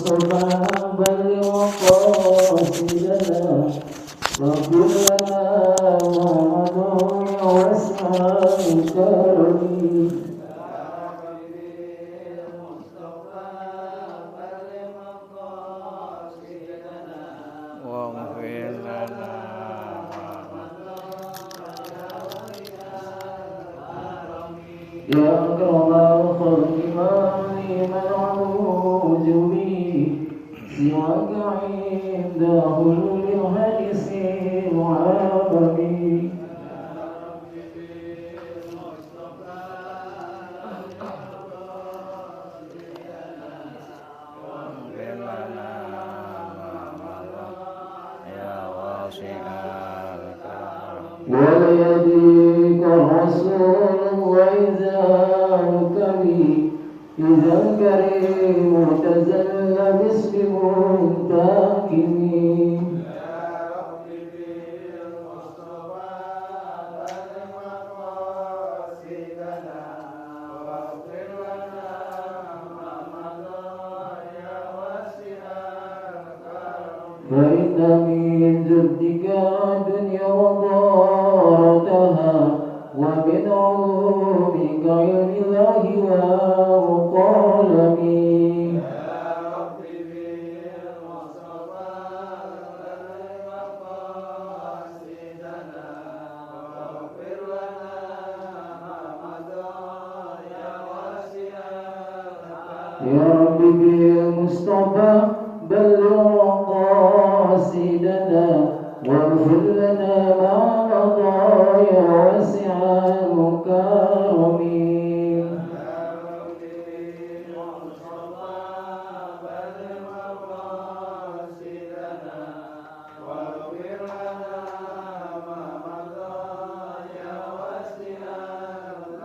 المصطفى بلغ قاصدنا واغفر لنا ما مضى واسع الكرم يا أكرم الخلق ما لي منعوذ به سواك عند حلول الحديث العالمي ولا يديك الرسول وإذاك بي إذا الكريم تزل باسم منتكم فإن من جدك الدنيا وضارتها ومن علومك علم الله وقلمي يا ربي بالمصطفى بلغ قاصدنا واغفر لنا ما مضى يا واسع الكرم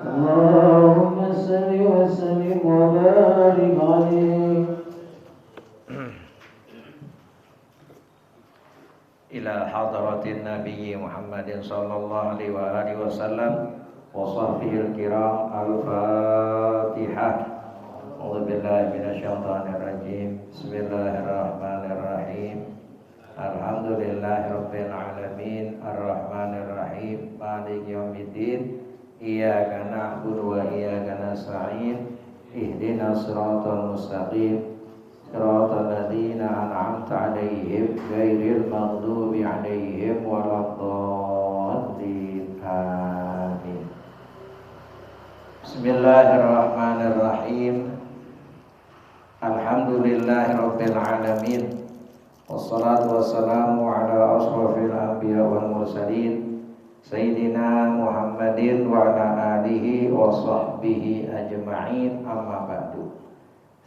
اللهم صل وسلم وبارك عليه إلى حضرة النبي محمد صلى الله عليه وآله وسلم وصحبه الكرام الفاتحة أعوذ بالله من الشيطان الرجيم بسم الله الرحمن الرحيم الحمد لله رب العالمين الرحمن الرحيم مالك يوم الدين إياك نعبد وإياك نستعين اهدنا الصراط المستقيم صراط الذين أنعمت عليهم غير المغضوب عليهم ولا الضالين آمين بسم الله الرحمن الرحيم الحمد لله رب العالمين والصلاة والسلام على أشرف الأنبياء والمرسلين سيدنا محمد وعلى آله وصحبه أجمعين أما بعد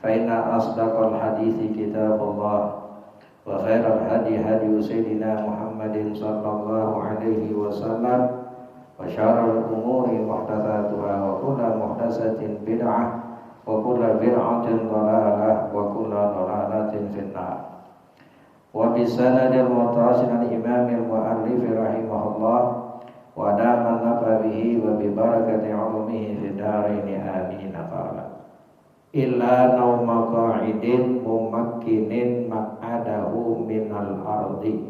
فإن أصدق الحديث كتاب الله وخير الهدي هدي سيدنا محمد صلى الله عليه وسلم وشر الأمور محدثاتها وكل محدثة بدعة وكل بدعة ضلالة وكل ضلالة في النار وبسند المتصل الإمام المؤلف رحمه الله ودام النفع به وببركة علومه في الدارين آمين قال illa nauma qa'idin mumakkinin maq'adahu minal ardi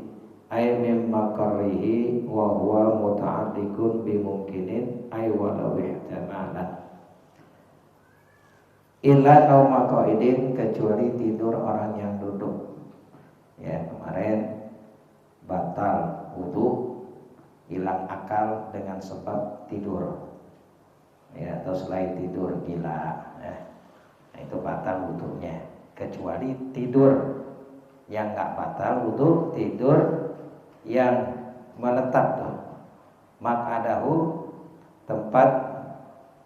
ay mim makarihi wa huwa muta'alliqun bimungkinin ay walau ihtamalan illa nauma qa'idin kecuali tidur orang yang duduk ya kemarin batal wudu hilang akal dengan sebab tidur ya atau selain tidur gila ya itu batal wudunya kecuali tidur yang nggak batal wudu tidur yang menetap tuh makadahu tempat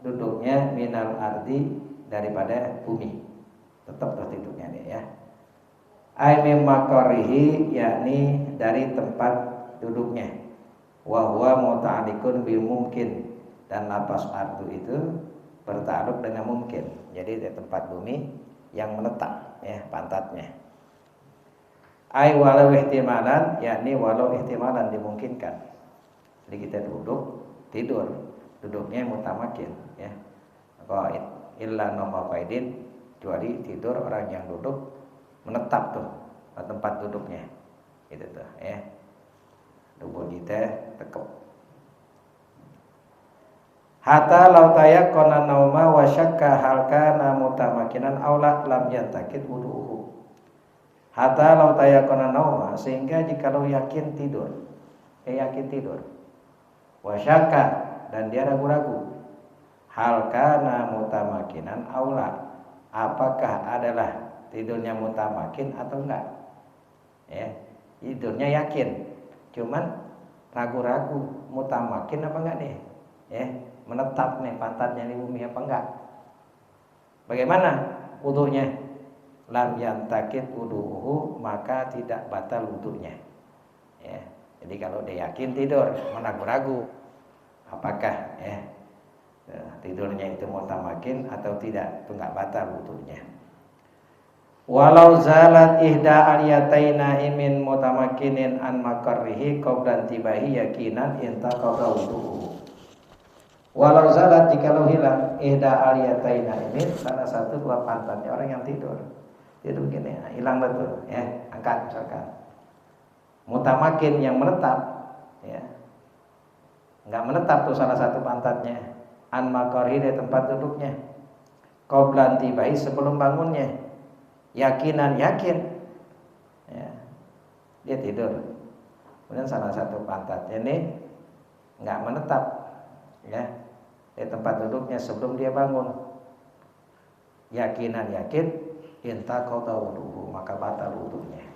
duduknya minal ardi daripada bumi tetap tuh tidurnya dia ya ay mim makarihi yakni dari tempat duduknya wa huwa muta'alliqun bil mungkin dan lapas ardu itu bertakluk dengan mungkin. Jadi di tempat bumi yang menetap ya pantatnya. Ai walau ihtimalan yakni walau ihtimalan dimungkinkan. Jadi kita duduk tidur, duduknya mutamakin ya. Qaid illa nama qaidin kecuali tidur orang yang duduk menetap tuh tempat duduknya gitu tuh ya. Tubuh kita tekuk. Hatta law tayaqqana nauma wa syakka hal kana mutamakinan aula lam yantakid wudu'uhu. Hatta law tayaqqana nauma, sehingga jikalau yakin tidur. Yakin tidur. Wa syakka, dan dia ragu-ragu. Hal kana mutamakinan aula, apakah adalah tidurnya mutamakin atau enggak? Ya, tidurnya yakin. Cuman ragu-ragu mutamakin apa enggak nih? Ya, menetap nih pantatnya di bumi apa enggak? Bagaimana wudunya? Lam yantakid wudu'uhu, maka tidak batal wudunya. Ya, jadi kalau dia yakin tidur, ragu-ragu apakah tidurnya itu mutamakin atau tidak, itu enggak batal wudunya. Walau zalat ihda aliyataina imin mutamakinin an makarrihi qablan tibahi yakinan intaqada wudu'uhu. Walau zalat, jikalau hilang ihda aliyataina imin, salah satu dua pantatnya orang yang tidur. Itu begini, hilang betul ya, angkat misalkan. Mutamakin yang menetap ya. Enggak menetap tuh salah satu pantatnya. An makarrihi, dari tempat duduknya. Qablan tibahi, sebelum bangunnya. Yakinan, yakin ya, dia tidur, kemudian salah satu pantatnya ini nggak menetap ya di tempat duduknya sebelum dia bangun. Yakinan, yakin intaqada wudu'uhu, maka batal wudunya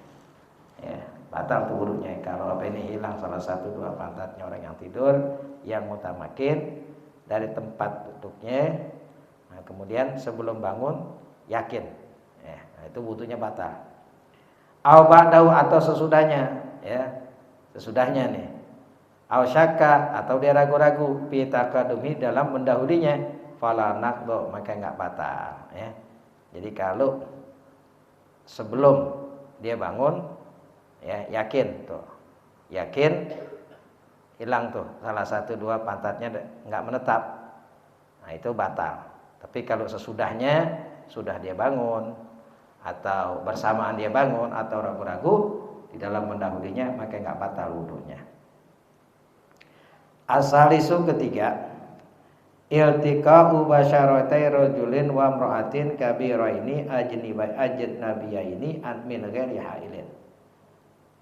ya, batal tuh wudunya kalau apa ini hilang salah satu dua pantatnya orang yang tidur yang mutamakin dari tempat duduknya. Nah, kemudian sebelum bangun yakin, itu wudunya batal. Au ba'dahu, atau sesudahnya ya, sesudahnya nih. Au syakka, atau dia ragu-ragu fi taqadumi, dalam mendahulinya, fala naqdu, maka enggak batal ya. Jadi kalau sebelum dia bangun ya, yakin tuh, yakin hilang tuh salah satu dua pantatnya enggak menetap, nah itu batal. Tapi kalau sesudahnya, sudah dia bangun atau bersamaan dia bangun atau ragu-ragu di dalam mendahulinya, maka enggak batal wudunya. Asalisu, ketiga, iltiqa'u basyaratai rajulin wa imra'atin kabiraini ajnabiyaini min ghairi hailin.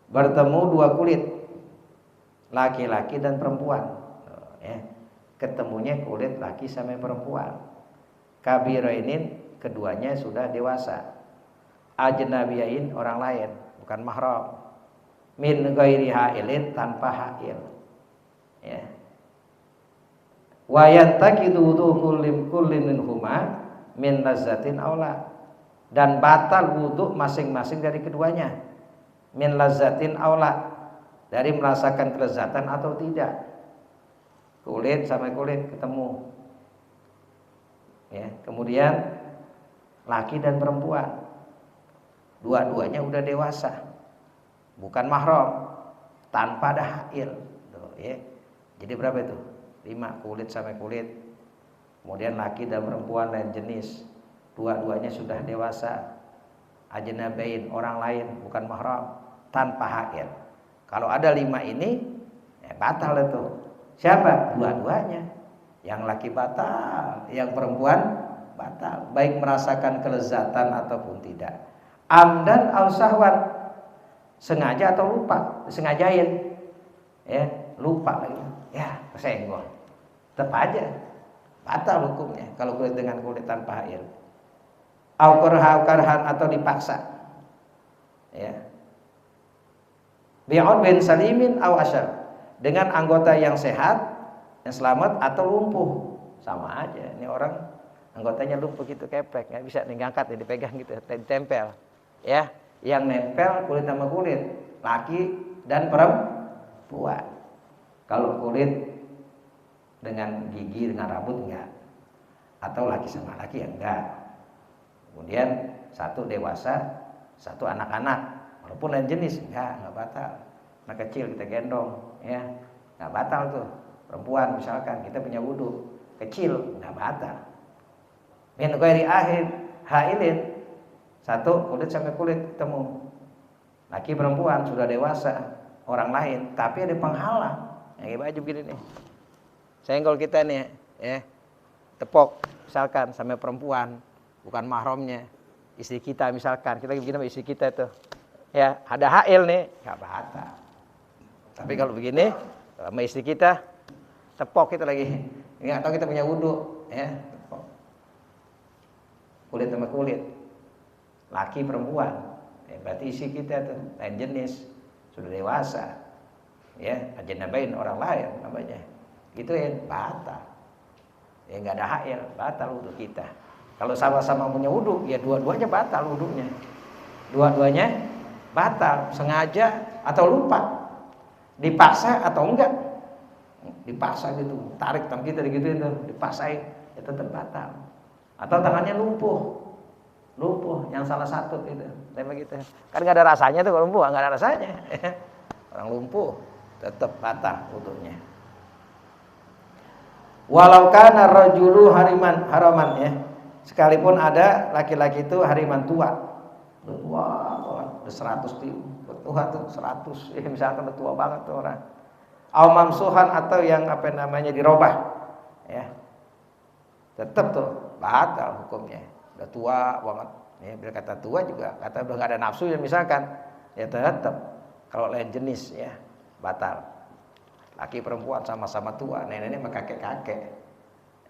Bertemu dua kulit, laki-laki dan perempuan ya. Ketemunya kulit laki sama perempuan. Kabirainin, keduanya sudah dewasa. Ajnabiyain, orang lain, bukan mahram. Min ghairi hailin, tanpa hail ya. Wa yantaqidu wudu kullin minhuma min lazzatin aula, dan batal wudu masing-masing dari keduanya. Min lazzatin aula, dari merasakan kelezatan atau tidak. Kulit sama kulit ketemu ya. Kemudian laki dan perempuan, dua-duanya udah dewasa, bukan mahram, tanpa ada hail tuh ya. Jadi berapa itu? 5, kulit sama kulit. Kemudian laki dan perempuan lain jenis, dua-duanya sudah dewasa. Ajnabain, orang lain, bukan mahram, tanpa hail. Kalau ada 5 ini ya batal itu. Siapa? Dua-duanya. Yang laki batal, yang perempuan batal, baik merasakan kelezatan ataupun tidak. Amdan aw sahwan, sengaja atau lupa, sengajain ya, lupa lagi ya, kesenggol, tetap aja batal hukumnya kalau kulit dengan kulit tanpa hail. Au karhan, atau dipaksa ya. Bi'ud bin salimin aw asyar, dengan anggota yang sehat, yang selamat atau lumpuh, sama aja. Ini orang anggotanya lumpuh gitu, keplek, nggak bisa diangkat, dipegang gitu, ditempel ya. Yang nempel kulit sama kulit, laki dan perempuan. Kalau kulit dengan gigi, dengan rambut enggak, atau laki sama laki ya enggak. Kemudian satu dewasa, satu anak-anak, walaupun lain jenis, enggak batal. Anak kecil kita gendong ya, enggak batal tuh. Perempuan misalkan kita punya wudu, kecil enggak batal. Min ghairi hailin, Satu, kulit sampai kulit ketemu. Laki perempuan sudah dewasa, orang lain, tapi ada penghalang. Yang kayak baju begini nih. Senggol kita nih, ya. Tepok misalkan sama perempuan, bukan mahramnya. Istri kita misalkan, kita begini sama istri kita tuh. Ya, ada hail nih, enggak batal. Tapi kalau begini, sama istri kita tepok kita lagi. Enggak tahu kita punya wudu, ya. Tepok. Kulit sama kulit. Laki perempuan, ya, berarti isi kita tuh lain jenis, sudah dewasa, ya, ajnabain orang lain namanya, itu yang batal, ya nggak ada hail, batal wudhu kita. Kalau sama-sama punya wudhu, ya dua-duanya batal wudhunya, dua-duanya batal, sengaja atau lupa, dipaksa atau enggak, dipaksa gitu, tarik tangan kita gitu itu, dipaksain, ya tetap batal, atau tangannya lumpuh yang salah satu gitu, kayak gitu. Kan nggak ada rasanya tuh kalau lumpuh, nggak ada rasanya. Orang lumpuh tetap batal wudhunya. Walau kana rajulu haraman ya, sekalipun ada laki-laki itu hariman tua, udah 100 tua tuh 100, ya misalkan udah tua banget tuh orang. Au mamsuhan atau yang apa namanya dirobah, ya, tetap tuh batal hukumnya. Udah tua banget, ya, bila kata tua juga, kata udah gak ada nafsu ya misalkan, ya tetap kalau lain jenis ya batal. Laki perempuan sama-sama tua, nenek sama kakek-kakek,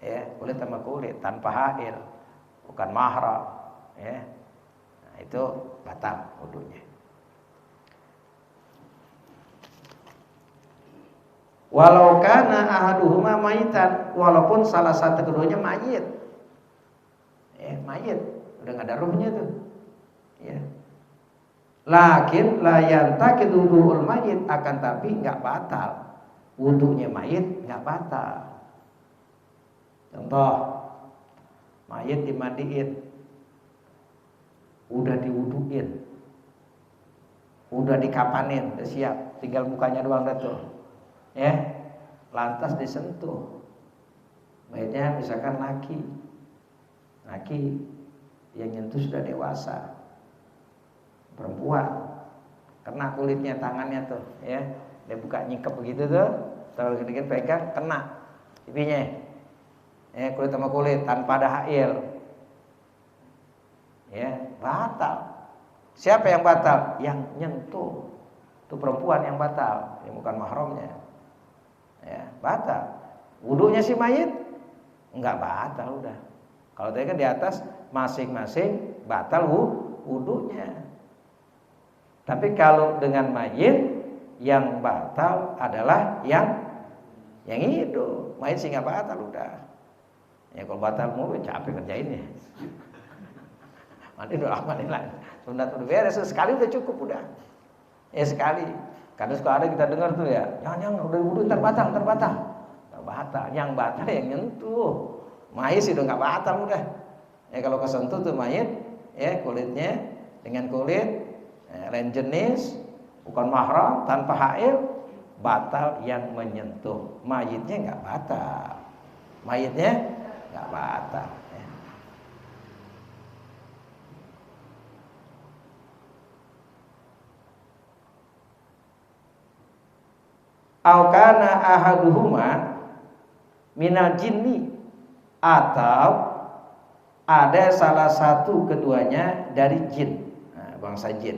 ya kulit sama kulit tanpa hail, bukan mahram, ya, nah, itu batal wudunya. Walau kana ahaduhuma mayitan, walaupun salah satu keduanya mayit. Mayit udah nggak ada ruhnya tuh, ya. Lakin layan takid wudu'ul mayit, akan tapi nggak batal wudunya mayit, nggak batal. Contoh, mayit dimandiin, udah diwuduin, udah dikapanin, udah siap, tinggal mukanya doang dah tuh, ya. Lantas disentuh, mayitnya misalkan laki yang nyentuh sudah dewasa, perempuan kena kulitnya tangannya tuh, ya, dia buka nyingkep begitu tuh, kalau sedikit pegang kena pipinya, ya, kulit sama kulit tanpa ada hail, ya, batal. Siapa yang batal? Yang nyentuh, itu perempuan yang batal, ini bukan mahramnya, ya, batal. Wudunya si mayit enggak batal udah. Kalau tadi kan di atas masing-masing batal wudunya. Tapi kalau dengan mayit yang batal adalah yang hidup. Mayit sih nggak batal udah. Ya kalau batal mulu capek kerjainnya. Mandi udah lama nih lah. Sunat udah beres, sekali udah cukup udah. Ya sekali. Karena suka ada kita dengar tuh ya, jangan udah wudu ntar batal. Nggak batal. Yang batal yang nyentuh. Mayit sih udah nggak batal udah. Ya kalau kesentuh tuh mayit, ya kulitnya dengan kulit, lain jenis, bukan mahram, tanpa hail, batal yang menyentuh. Mayitnya nggak batal. Mayitnya nggak batal. Ya. Au kana ahaduhuma minal jinni, atau ada salah satu keduanya dari jin, nah, bangsa jin.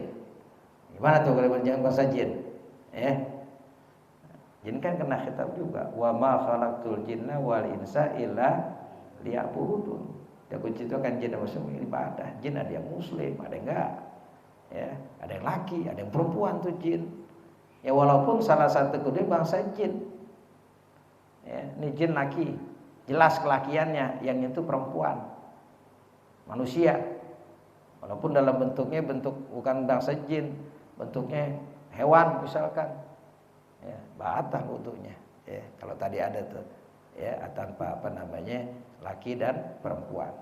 Gimana tuh kalau bangsa jin? Jin kan kena khitab juga. Wa ma khalaqtul jinna wal insa illa liya'budun. Ya kunci itu kan jin dan manusia ibadah. Jin ada yang muslim, ada yang enggak. Ya, ada yang laki, ada yang perempuan tuh jin. Ya walaupun salah satu kedua bangsa jin. Ya, ini jin laki. Jelas kelakiannya, yang itu perempuan, manusia. Walaupun dalam bentuknya bentuk bukan bangsa jin, bentuknya hewan misalkan, ya, batal wudunya. Ya, kalau tadi ada tuh, ya, tanpa apa namanya laki dan perempuan.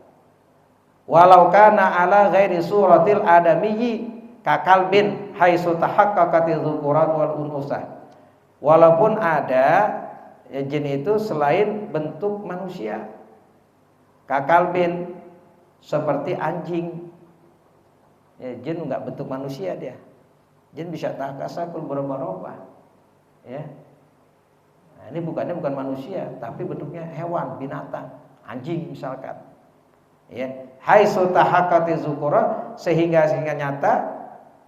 Walau kana ala ghairi suratil adamiyyi kakalbin haitsu tahaqqaqatiz dzukuran wal unusah. Walaupun ada ya, jin itu selain bentuk manusia, kakalbin seperti anjing, Ya, jin enggak bentuk manusia dia. Jin bisa takasakul berubah-ubah. Ya. Nah, ini bukan manusia, tapi bentuknya hewan, binatang, anjing misalkan. Ya, haitsu tahaqqati dzukura sehingga nyata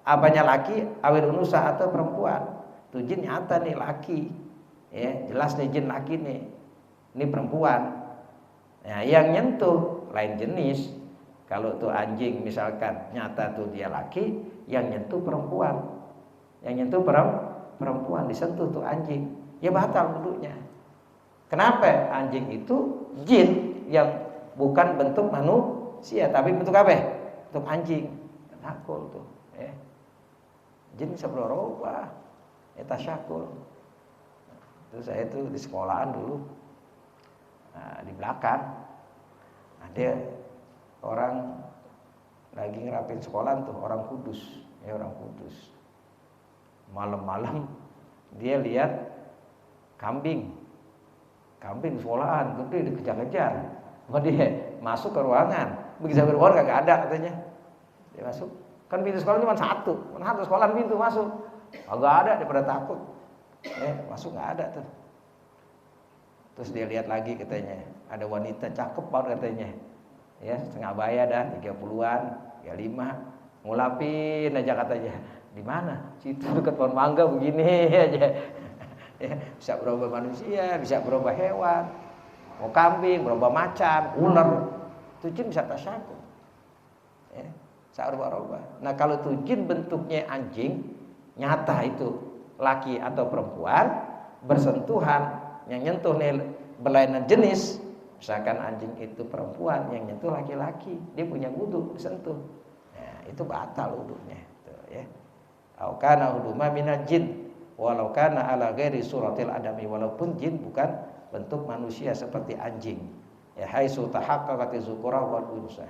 apanya laki awil unusa atau perempuan. Tuh jin nyata nih laki. Ya, jelas nih jin laki nih. Ini perempuan. Nah, yang nyentuh lain jenis. Kalau tuh anjing misalkan nyata tuh dia laki, yang nyentuh perempuan. Yang nyentuh perempuan disentuh tuh anjing, ya batal wudunya. Kenapa? Anjing itu jin yang bukan bentuk manusia, tapi bentuk apa? Bentuk anjing. Tasyakul tuh, ya. Jin bisa berubah, ya tasyakul. Terus saya itu di sekolahan dulu, nah, di belakang ada orang lagi ngerapin sekolahan tuh, orang Kudus, ya orang Kudus. Malam-malam dia lihat kambing sekolahan gede dikejar-kejar. Mau dia masuk ke ruangan, begitu sampai ruangan kagak ada katanya. Dia masuk, kan pintu sekolah cuma satu sekolahan pintu masuk, kagak ada, daripada takut. Masuk nggak ada tuh. Terus dia lihat lagi katanya, ada wanita cakep banget katanya. Ya, setengah baya dah, 30-an, 35, ngulapin aja katanya. Di mana? Situ dekat pohon mangga begini aja. Ya, bisa berubah manusia, bisa berubah hewan. Mau kambing, berubah macan, ular. Itu jin bisa tasyakul. Ya, bisa berubah-ubah. Nah, kalau itu jin bentuknya anjing, nyata itu laki atau perempuan, bersentuhan, yang nyentuh nih berlainan jenis. Misalkan anjing itu perempuan, yang nyentuh laki-laki, dia punya wudu, disentuh. Nah, itu batal wudunya, tuh ya. Au kana huduma minal jin, walau kana ala ghairi suratil adami, walaupun jin bukan bentuk manusia seperti anjing. Ya, haitsu tahaqqaqati dzukura wal unsa.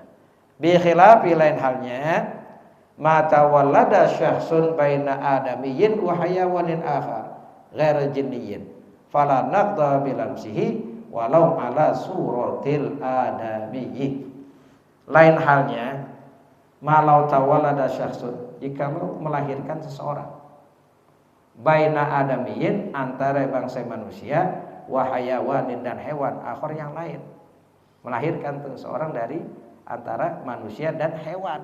Bi khilafi lain halnya, ma tawallada syakhsun baina adamiyyin wa hayawanin akhar ghair jinniyyin. Fala naqda bilamsihi walau ala suratil adamiyyi. Lain halnya, malau tawallada syakhsun, jika melahirkan seseorang baina adamiyyin antara bangsa manusia wa hayawanin dan hewan akhar yang lain, melahirkan seseorang dari antara manusia dan hewan,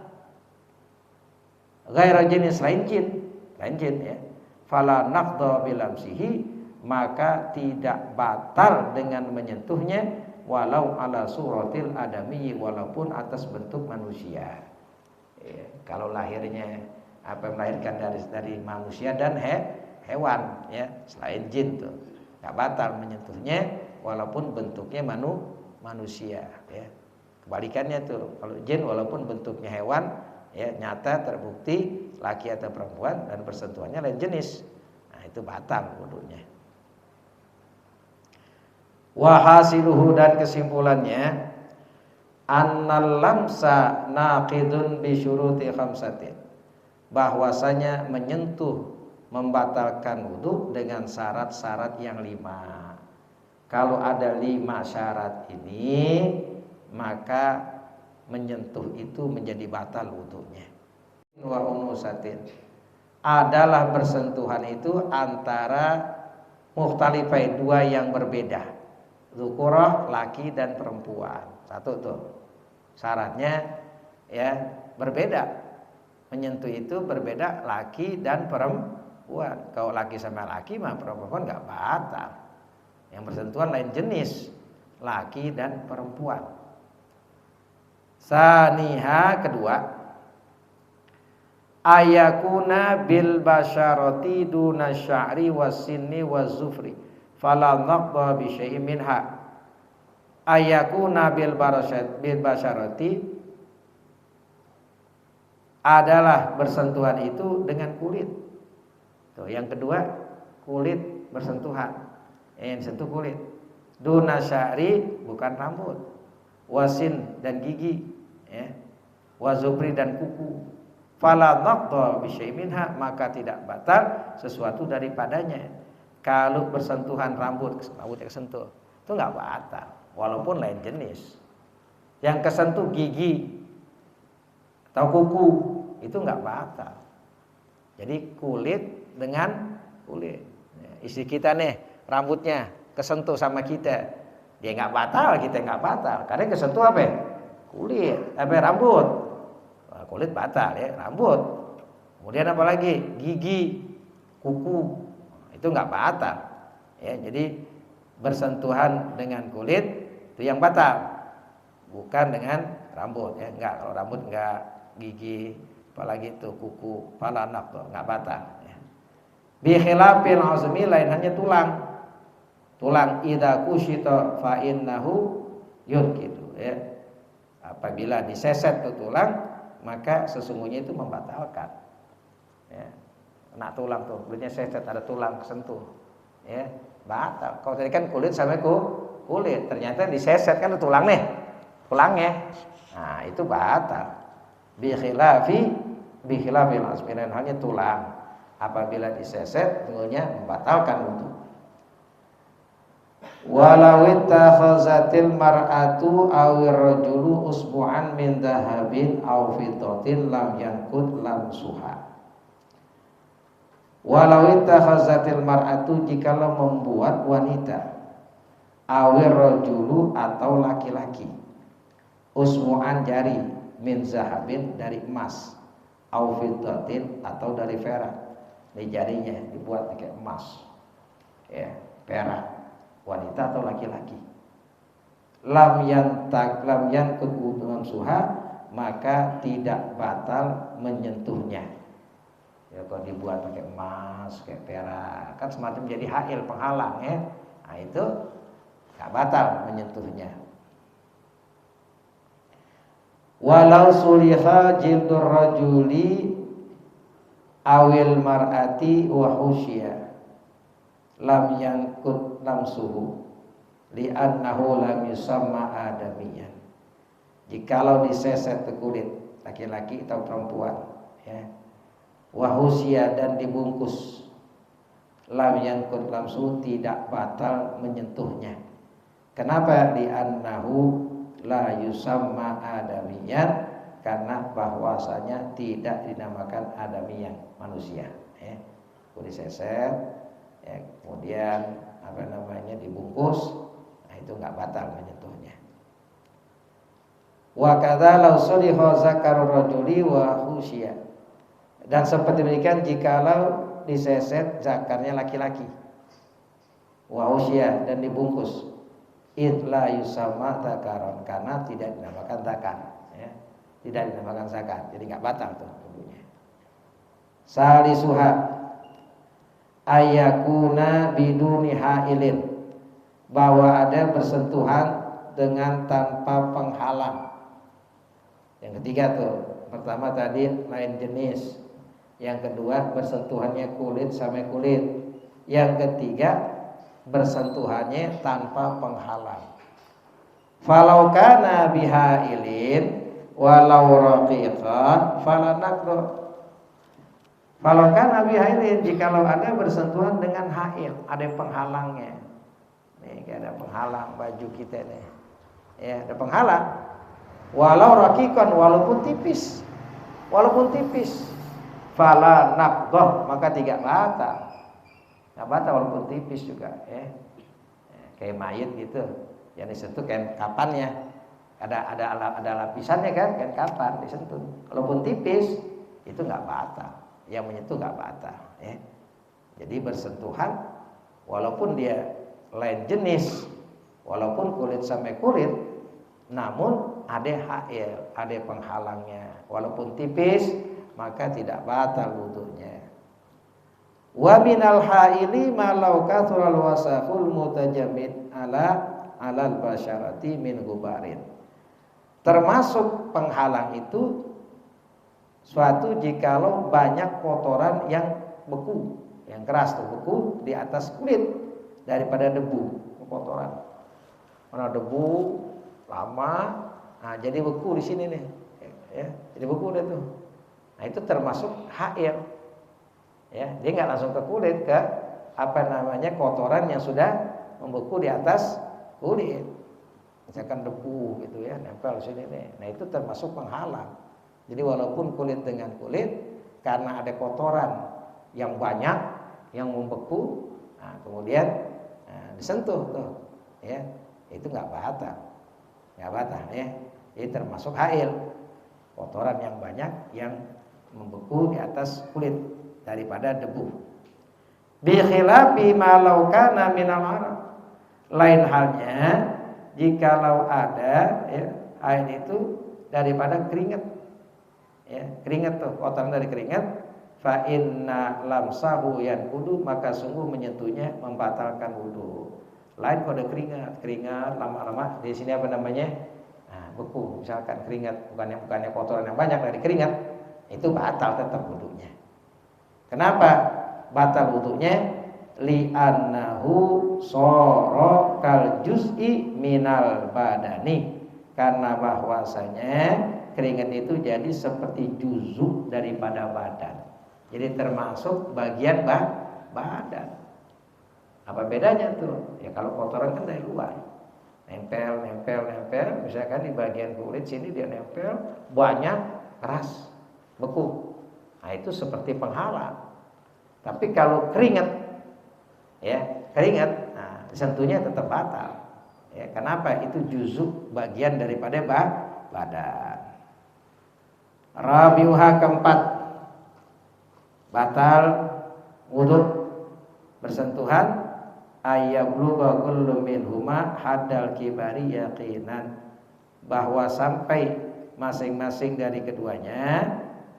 ghaira jenis lain jin ya. Fala naqda bilamsihi, maka tidak batal dengan menyentuhnya walau ala suratil adami, walaupun atas bentuk manusia. Ya, kalau lahirnya melahirkan dari manusia dan hewan ya, selain jin tuh nggak batal menyentuhnya walaupun bentuknya manusia ya. Kebalikannya tuh, kalau jin walaupun bentuknya hewan ya, nyata terbukti laki atau perempuan dan bersentuhannya lain jenis, nah itu batal wudunya. Wahasiluhu, dan kesimpulannya, annal lamsa naqidun bi syuruti khamsatin, bahwasanya menyentuh membatalkan wudu dengan syarat-syarat yang 5. Kalau ada 5 syarat ini, maka menyentuh itu menjadi batal wudunya. Wa unusatin, adalah bersentuhan itu antara mukhtalifai, 2 yang berbeda, dzukurah laki dan perempuan. Satu tuh syaratnya ya, berbeda. Menyentuh itu berbeda laki dan perempuan. Kalau laki sama laki mah perempuan nggak batal. Yang bersentuhan lain jenis, laki dan perempuan. Saniha, kedua, ayakuna bil basyarati duna sya'ri wasinni wazufri fala naqda bi syai'in minha. Ayakuna bil basyarati adalah bersentuhan itu dengan kulit. Tuh, yang kedua, kulit bersentuhan. Yang disentuh kulit. Duna sya'ri, bukan rambut. Wasin dan gigi, ya. Wazufri dan kuku. Fala naqda bi syai'in minha, maka tidak batal sesuatu daripadanya. Kalau bersentuhan rambut yang kesentuh, itu enggak batal, walaupun lain jenis. Yang kesentuh gigi atau kuku, itu nggak batal. Jadi kulit dengan kulit. Istri kita nih rambutnya kesentuh sama kita, dia nggak batal, kita nggak batal. Karena kesentuh apa? Kulit, rambut. Nah, kulit batal ya, rambut. Kemudian apa lagi? Gigi, kuku, itu nggak batal. Ya, jadi bersentuhan dengan kulit itu yang batal, bukan dengan rambut. Ya, nggak, kalau rambut nggak, gigi, apalagi itu kuku, pala anak tuh nggak batal. Ya. Bi khilafil azmi, lain hanya tulang. Tulang idza kusyita fa innahu yurkidu. Ya. Apabila diseset ke tulang, maka sesungguhnya itu membatalkan. Ya. Kena tulang tuh, kulitnya seset, ada tulang kesentuh, ya batal. Kalau tadi kan kulit sampai kulit, ternyata diseset kan tulang nih, tulangnya, nah itu batal. Bi khilafil asmiran, hanya tulang. Apabila diseset, tentunya membatalkan wudu. Walau ittakhazatil mar'atu awir rajulu usbu'an min dhahabin aw fiddatin lam yanqud lamsuha. Walau ittakhazatil mar'atu, jikalau membuat wanita, awir rajulu atau laki-laki, usbu'an jari, min zahabin dari emas, aw fiddatin atau dari perak. Di jarinya dibuat kayak emas, ya perak, wanita atau laki-laki. Lam yanqud lamsuha, maka tidak batal menyentuhnya. Ya, kalau dibuat pakai emas, kayak perak, kan semacam jadi hail, penghalang ya. Nah itu nggak batal menyentuhnya. Walau suliha jildur rajuli awil mar'ati wa husya lam yanqud lamsuhu li'annahu lam yusamma adamiyan. Jikalau diseset ke kulit laki-laki atau perempuan, ya, wahusia dan dibungkus, lam yanqud lamsu, tidak batal menyentuhnya. Kenapa? Di annahu la yusamma adamiyan, karena bahwasanya tidak dinamakan adamiyan, manusia. Ya. Diseset, ya, kemudian dibungkus, nah itu nggak batal menyentuhnya. Wa kadza law suliha zakarur rajuli wa husia. Dan seperti demikian jikalau diseset zakarnya laki-laki, wahusya, dan dibungkus, idla yusama zakaron, karena tidak dinamakan zakar, ya. Tidak dinamakan zakar, jadi nggak batal tuh tubuhnya. Salisuha ayakuna biduni hailin, bahwa ada bersentuhan dengan tanpa penghalang. Yang ketiga tuh, pertama tadi lain jenis. Yang kedua bersentuhannya kulit sama kulit. Yang ketiga bersentuhannya tanpa penghalang. Falau kana bihailin walau raqiqan fala naqdu. Falau kana bihailin, jikalau ada bersentuhan dengan hail, ada penghalangnya. Nih ada penghalang baju kita nih. Ya, ada penghalang. Walau raqiqan, walaupun tipis. Walaupun tipis. Fala naqdah, maka tidak batal. Enggak batal walaupun tipis juga, ya. Kayak mayit gitu. Yang disentuh kain kapannya. Ada lapisannya kan, kain kapan disentuh. Walaupun tipis itu enggak batal. Yang menyentuh enggak batal, ya. Jadi bersentuhan walaupun dia lain jenis, walaupun kulit sama kulit, namun ada hail, ada penghalangnya. Walaupun tipis, maka tidak batal wudunya. Wa minal haili ma law kathural wasaqul mutajammid alal basyarati min gubarin. Termasuk penghalang itu suatu jikalau banyak kotoran yang beku, yang keras tuh, beku di atas kulit daripada debu, kotoran. Mana debu lama, nah jadi beku di sini nih, ya, jadi beku deh tuh. Nah itu termasuk hail, ya, dia nggak langsung ke kulit, ke kotoran yang sudah membeku di atas kulit, misalkan debu gitu ya, nempel sini nih. Nah itu termasuk penghalang. Jadi walaupun kulit dengan kulit, karena ada kotoran yang banyak yang membeku, nah, kemudian disentuh tuh, ya itu nggak batal ya. Ini termasuk hail, kotoran yang banyak yang membeku di atas kulit daripada debu. Bi khilafi ma law kana minal araq. Lain halnya jikalau ada ya, hail itu daripada keringat. Ya, keringat tuh, kotoran dari keringat, fa inna lamsahu yanqudu, maka sungguh menyentuhnya membatalkan wudu. Lain kalau ada keringat lama-lama di sini apa namanya? Nah, beku, misalkan keringat bukannya kotoran yang banyak dari keringat, itu batal tetap wudunya. Kenapa batal wudunya? Li'annahu sara kal juz'i minal badani, karena bahwasanya keringat itu jadi seperti juzuk daripada badan. Jadi termasuk bagian badan. Apa bedanya tuh? Ya kalau kotoran kan dari luar, nempel, misalkan di bagian kulit sini dia nempel, banyak, keras, beku. Nah itu seperti penghalang. Tapi kalau keringat, nah disentuhnya tetap batal. Ya, kenapa? Itu juzuk bagian daripada badan. Rabiuha keempat, batal wudu bersentuhan ayyabluga kullu minhuma haddal kibari yaqinan, bahwa sampai masing-masing dari keduanya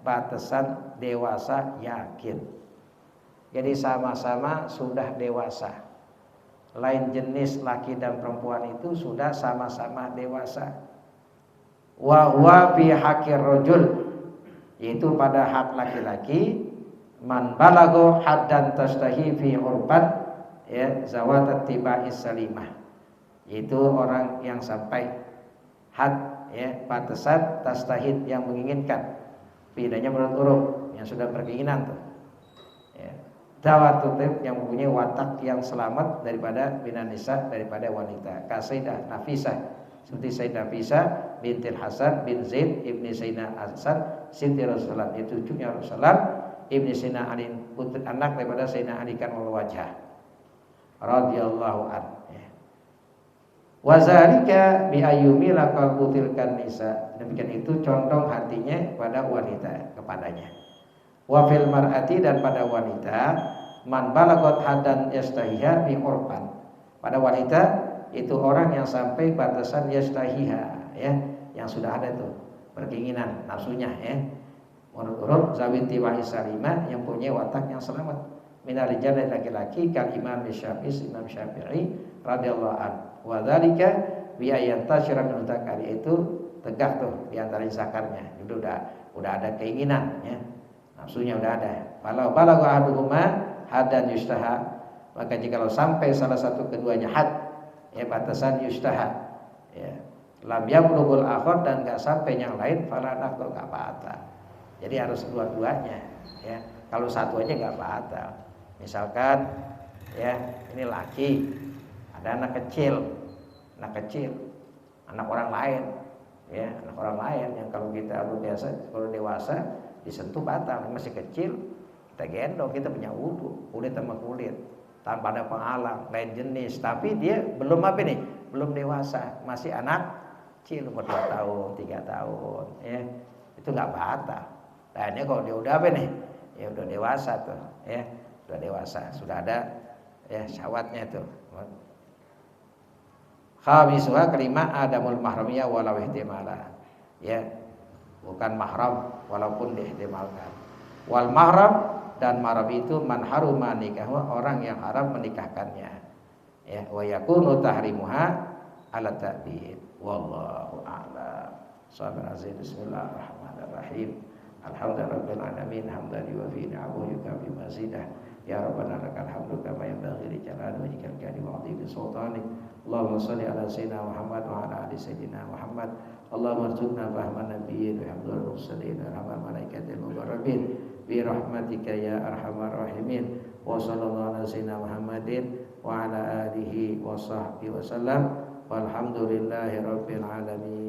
batasan dewasa yakin. Jadi sama-sama sudah dewasa. Lain jenis laki dan perempuan itu sudah sama-sama dewasa. Wa huwa fi haqqir rajul, yaitu pada hak laki-laki, man balago haddan tastahi fi urban, ya zawatat tiba'is salimah, yaitu orang yang sampai had, ya batasan tastahid yang menginginkan, bedanya menurut uruf yang sudah berkeinginan tuh, ya zawatut yang mempunyai watak yang selamat daripada binan nisa, daripada wanita, kasaidah nafisah, seperti Sayyidah Nafisah bintil Hasan bin Zaid ibni Sayyidina Hasan sinti Rasulullah, itu cucunya Rasulullah, ibni Sayyidina Ali, putri anak daripada Sayyidina Ali karramullahu wajhah radhiyallahu anhu. Wa zalika bi ayyumi laqabutilkan nisa, demikian itu condong hatinya pada wanita kepadanya. Wa fil mar'ati, dan pada wanita, man balagot hadan yastahiha bi urban, pada wanita itu orang yang sampai batasan yastahiha, ya yang sudah ada tuh berkeinginan nafsunya, ya menurut zawiti wa salima, yang punya watak yang selamat, minal rijal, dari laki-laki, kal Imam Syafi'i radhiyallahu anhu. Wa dzalika bi ayantasyira min takari, itu tegak tuh di antara zakarnya, itu udah ada keinginan, ya nafsunya udah ada. Kalau balagha ahaduhuma hadan yustaha, maka jikalau sampai salah satu keduanya had, ya batasan yustaha, ya lam yablughul akhar, dan enggak sampai yang lain, fala naqdu, enggak batal. Jadi harus dua-duanya, ya. Kalau satu aja enggak batal. Misalkan ya ini laki, ada anak kecil, anak orang lain, ya anak orang lain yang kalau kita biasa, kalau dewasa disentuh batal, masih kecil kita gendong, kita punya wudu, kulit sama kulit, tanpa ada penghalang, lain jenis, tapi dia belum apa nih, belum dewasa, masih anak kecil, umur 2 tahun, 3 tahun, ya itu nggak batal. Nah ini kalau dia udah apa nih, ya udah dewasa tuh, ya udah dewasa, sudah ada ya syahwatnya tuh. Khamisuha, kelima, adamul mahramiyah walau ihtimala, ya bukan mahram walaupun diihtimalkan. Wal mahram, dan mahram itu man haruma nikahu, orang yang haram menikahkannya, ya wa yakunu tahrimuha ala ta'bid, wallahu a'lam. Bismillahirrahmanirrahim. Alhamdulillahirabbil alamin, hamdan yuwafi ni'amahu yukafi mazidah. Ya Rabbana lakal hamdu kama yanbaghi li jalali wajhikal karim wa 'azimi sultanik. Allahumma shalli ala sayyidina Muhammad wa ala ali sayyidina Muhammad. Allahumma arzuqna fahman nabiyyin wa hamdul mursalin wa rahmal malaikatil muqarrabin bi rahmatika ya arhamar rahimin. Wa sallallahu ala sayyidina Muhammadin wa ala alihi wa sahbihi wa sallam. Walhamdulillahi rabbil alamin.